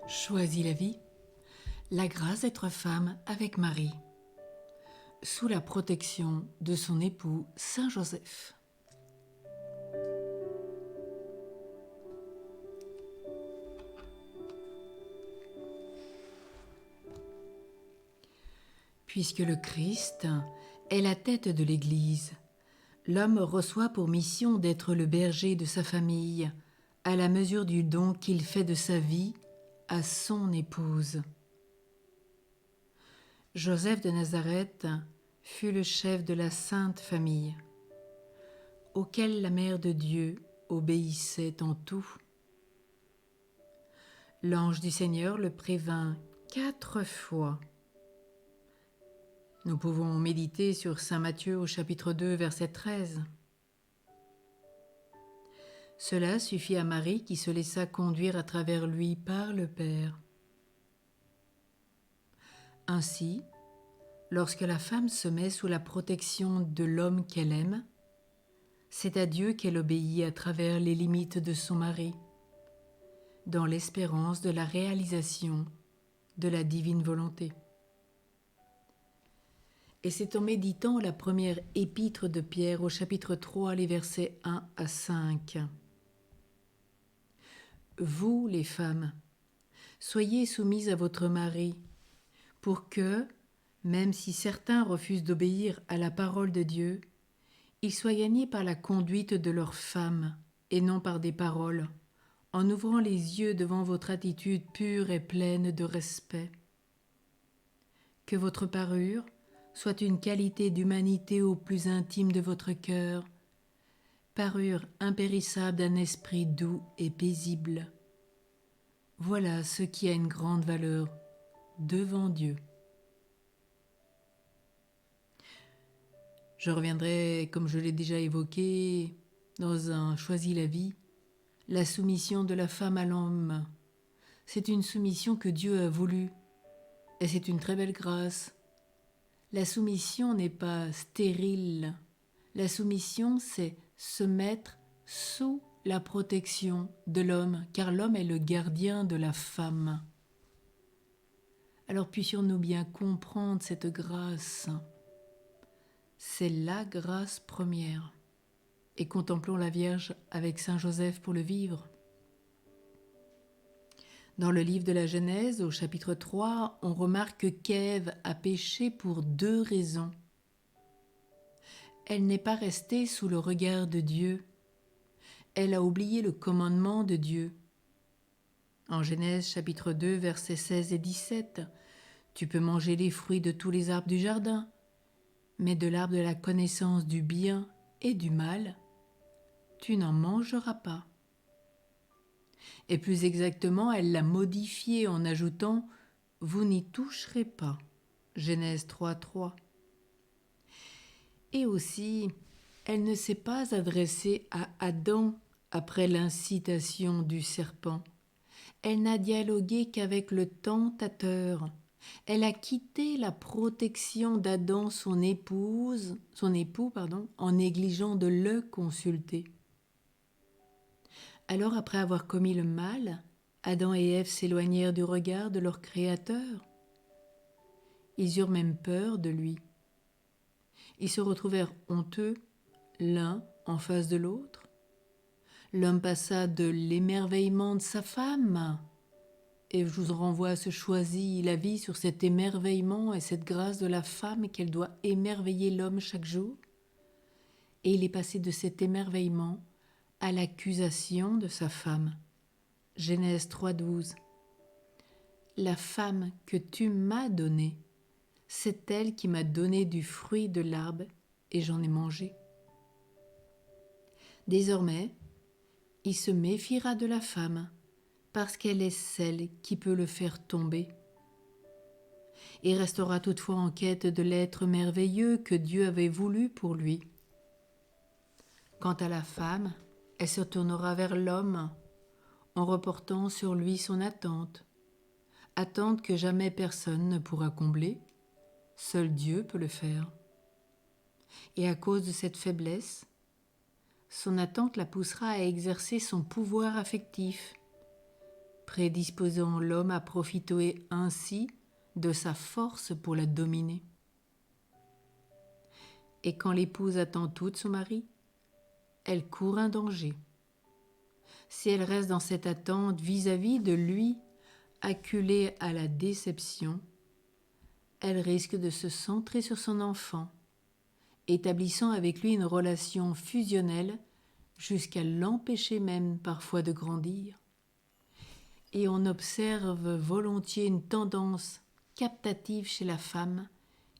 Choisis la vie, la grâce d'être femme avec Marie, sous la protection de son époux Saint Joseph. Puisque le Christ est la tête de l'Église, l'homme reçoit pour mission d'être le berger de sa famille, à la mesure du don qu'il fait de sa vie à son épouse. Joseph de Nazareth fut le chef de la Sainte Famille, auquel la Mère de Dieu obéissait en tout. L'ange du Seigneur le prévint 4 fois. Nous pouvons méditer sur saint Matthieu au chapitre 2, verset 13. Cela suffit à Marie qui se laissa conduire à travers lui par le Père. Ainsi, lorsque la femme se met sous la protection de l'homme qu'elle aime, c'est à Dieu qu'elle obéit à travers les limites de son mari, dans l'espérance de la réalisation de la divine volonté. Et c'est en méditant la première épître de Pierre au chapitre 3, les versets 1 à 5. Vous, les femmes, soyez soumises à votre mari, pour que, même si certains refusent d'obéir à la parole de Dieu, ils soient gagnés par la conduite de leurs femmes, et non par des paroles, en ouvrant les yeux devant votre attitude pure et pleine de respect. Que votre parure soit une qualité d'humanité au plus intime de votre cœur, parure impérissable d'un esprit doux et paisible. Voilà ce qui a une grande valeur devant Dieu. Je reviendrai, comme je l'ai déjà évoqué, dans un Choisis la vie, la soumission de la femme à l'homme. C'est une soumission que Dieu a voulu, et c'est une très belle grâce. La soumission n'est pas stérile. La soumission, c'est se mettre sous la protection de l'homme, car l'homme est le gardien de la femme. Alors puissions-nous bien comprendre cette grâce. C'est la grâce première. Et contemplons la Vierge avec Saint Joseph pour le vivre. Dans le livre de la Genèse, au chapitre 3, on remarque qu'Ève a péché pour 2 raisons. Elle n'est pas restée sous le regard de Dieu. Elle a oublié le commandement de Dieu. En Genèse chapitre 2, versets 16 et 17, « Tu peux manger les fruits de tous les arbres du jardin, mais de l'arbre de la connaissance du bien et du mal, tu n'en mangeras pas. » Et plus exactement, elle l'a modifié en ajoutant « Vous n'y toucherez pas » Genèse 3, 3. Et aussi, elle ne s'est pas adressée à Adam après l'incitation du serpent. Elle n'a dialogué qu'avec le tentateur. Elle a quitté la protection d'Adam, son époux, en négligeant de le consulter. Alors, après avoir commis le mal, Adam et Ève s'éloignèrent du regard de leur Créateur. Ils eurent même peur de lui. Ils se retrouvèrent honteux, l'un en face de l'autre. L'homme passa de l'émerveillement de sa femme. Et je vous renvoie à ce Choisis la vie sur cet émerveillement et cette grâce de la femme qu'elle doit émerveiller l'homme chaque jour. Et il est passé de cet émerveillement à l'accusation de sa femme. Genèse 3,12. La femme que tu m'as donnée, c'est elle qui m'a donné du fruit de l'arbre et j'en ai mangé. Désormais, il se méfiera de la femme parce qu'elle est celle qui peut le faire tomber. Il restera toutefois en quête de l'être merveilleux que Dieu avait voulu pour lui. Quant à la femme, elle se tournera vers l'homme en reportant sur lui son attente que jamais personne ne pourra combler. Seul Dieu peut le faire. Et à cause de cette faiblesse, son attente la poussera à exercer son pouvoir affectif, prédisposant l'homme à profiter ainsi de sa force pour la dominer. Et quand l'épouse attend tout de son mari, elle court un danger. Si elle reste dans cette attente vis-à-vis de lui, acculée à la déception, elle risque de se centrer sur son enfant, établissant avec lui une relation fusionnelle jusqu'à l'empêcher même parfois de grandir. Et on observe volontiers une tendance captative chez la femme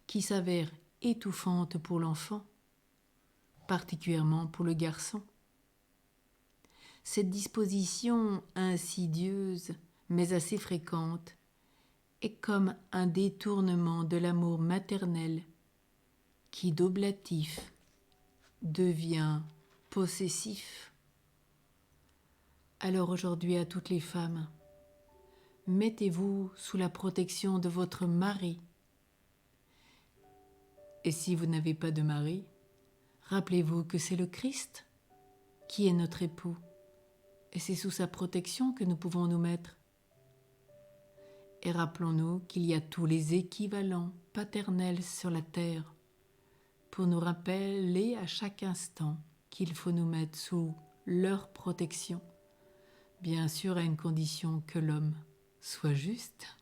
qui s'avère étouffante pour l'enfant, particulièrement pour le garçon. Cette disposition insidieuse, mais assez fréquente, est comme un détournement de l'amour maternel qui, d'oblatif, devient possessif. Alors aujourd'hui à toutes les femmes, mettez-vous sous la protection de votre mari. Et si vous n'avez pas de mari, rappelez-vous que c'est le Christ qui est notre époux. Et c'est sous sa protection que nous pouvons nous mettre. Et rappelons-nous qu'il y a tous les équivalents paternels sur la terre pour nous rappeler à chaque instant qu'il faut nous mettre sous leur protection, bien sûr à une condition que l'homme soit juste.